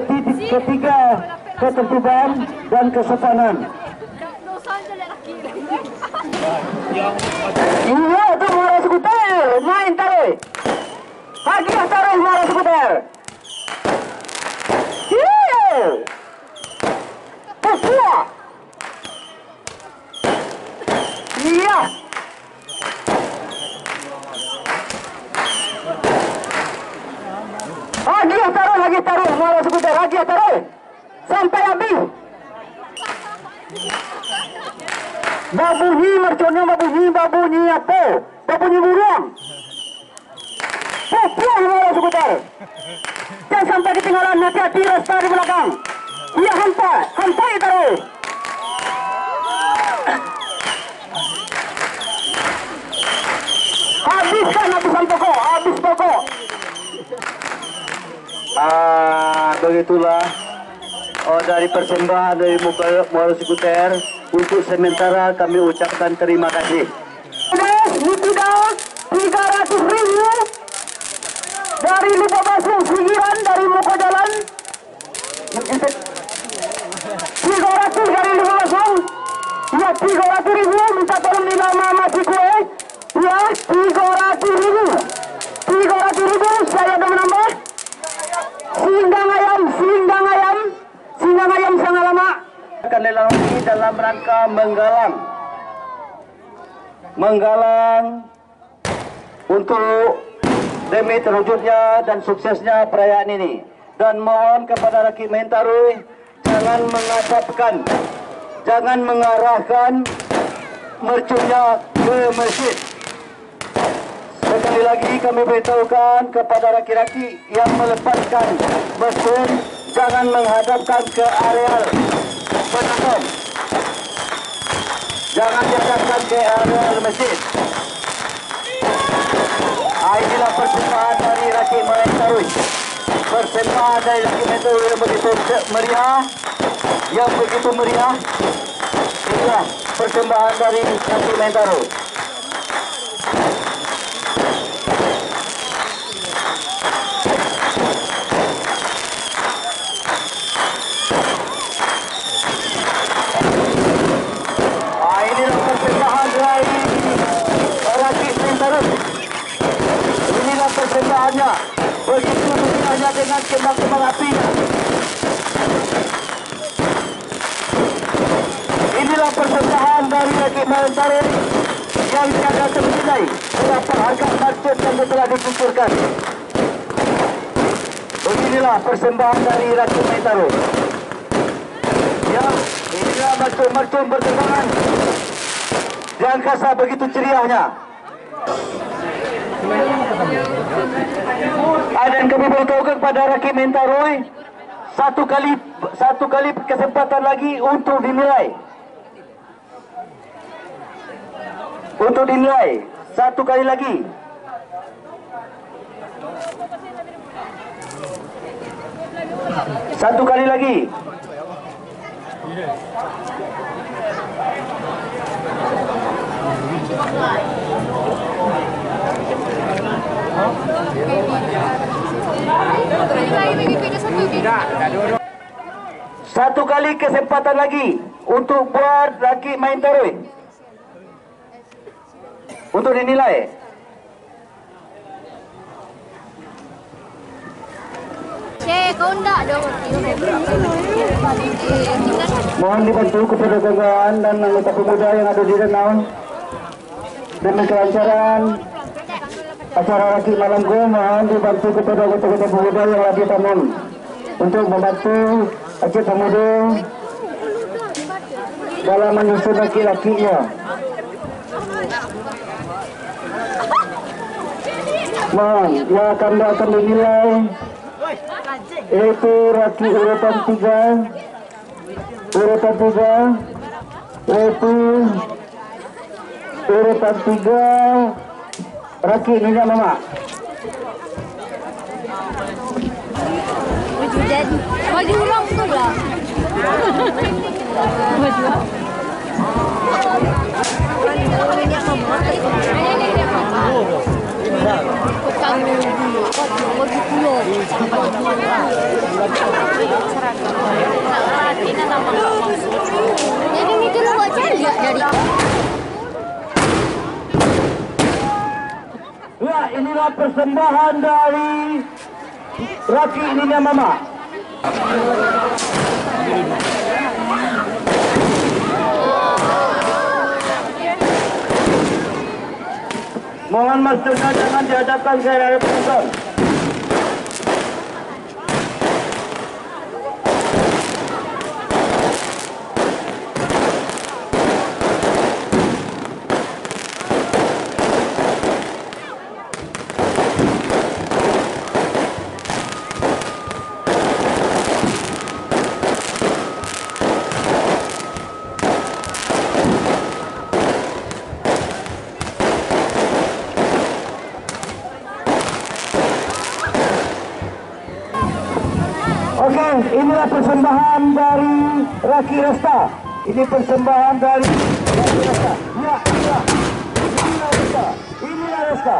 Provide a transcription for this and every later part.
ketiga ketertiban dan kesopanan. Iya, itu muara skuter, main taruh. Hadiah taruh muara skuter. Iya. Pesta. Iya. Lagi taruh muara skuter, lagi taruh sampai habis. Babunyi merconnya, babunyi apa? Babunyi burung. Pulang muara skuter. Jangan sampai ketinggalan, hati-hati resta di belakang. Iya, hampa taruh. Habis pokok. Begitulah dari persembahan dari muara skuter. Untuk sementara kami ucapkan terima kasih. Ini sudah 300.000 dari lupa basuh pinggiran dari muka jalan. 300 dari lupa basuh. Ya, 300.000 minta tolong di nama kue. Ya, 300.000. 300.000 saya sudah menambah. Singgang ayam sangat lama. Akan dilalui dalam rangka menggalang untuk demi terwujudnya dan suksesnya perayaan ini. Dan mohon kepada Rakik Taruih jangan mengarahkan mercunya ke masjid. Sekali lagi kami beritahukan kepada Rakik-Rakik yang melepaskan mesin, jangan menghadapkan ke areal penonton. Jangan dihadapkan ke areal masjid. Inilah persembahan dari Rakik Taruih. Persembahan dari Rakik Taruih yang begitu meriah. Inilah persembahan dari Rakik Taruih. Inilah persembahannya, begitu dunianya dengan kembang-kembang apinya. Inilah persembahan dari Rakik Taruih yang tiada ternilai berapa harga market yang telah dikumpulkan. Beginilah persembahan dari Rakik Taruih. Ya, inilah mercon berterbangan di angkasa begitu ceriahnya. Dan kami beritahukan kepada Rakik Taruih satu kali kesempatan lagi untuk dinilai. Satu kali lagi. Satu kali lagi. Satu kali kesempatan lagi untuk buat Rakik Taruih untuk dinilai. Mohon dibantu kepada kawan dan anggota pemuda yang ada di danau demi kelancaran acara Rakik malam go. Mohon dibantu kepada anggota pemuda yang lagi taman untuk membantu Rakik pemuda dalam menyusun laki-lakinya. Mohon yang akan dinilai yaitu Rakik urutan 3 yaitu urutan 3 Rakik minyak mama. Maju ulang tu lah. Maju. bagi pulau. Jadi ini dulu buat cari dari. Ya, inilah persembahan dari Rakik Nina Mama. Mohon maksudnya jangan dihadapkan ke area penonton. Oke, inilah persembahan dari Rakik Pesta. Ini persembahan dari Rakik Pesta. Ya, ya. Inilah Pesta. Inilah Pesta.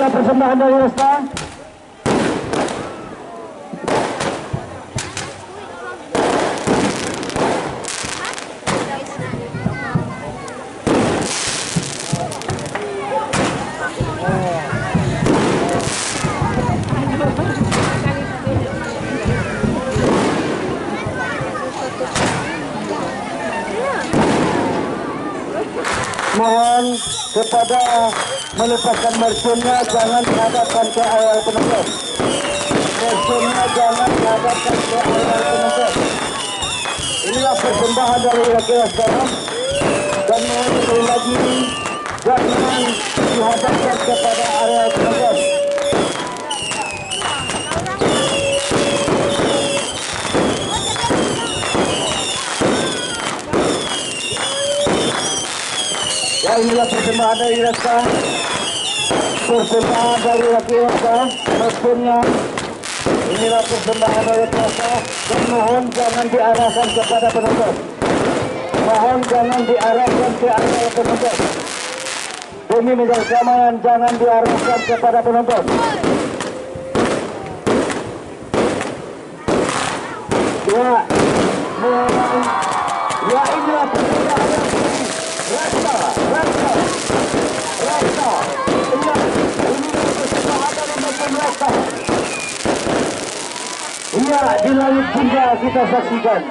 Persembahan dari Pesta. Mohon kepada melepaskan mercunnya, jangan dihadapkan ke awal penonton. Mercunnya jangan dihadapkan ke awal penonton. Inilah persembahan dari Rakik Pesta. Dan mohon sekali lagi jangan dihadapkan kepada area penonton. Ya, inilah persembahan dari Pesta. Persembahan dari Rakik Pesta. Maksudnya inilah persembahan dari Pesta. Dan mohon jangan diarahkan kepada penonton. Mohon jangan diarahkan ke area penonton. Demi menjaga keamanan, jangan diarahkan kepada penonton. Ya, mohon. Ya, inilah persembahan Rangka, Rangka, Rangka. Ini persembahan dari Rangka. Iya, di langit juga kita saksikan.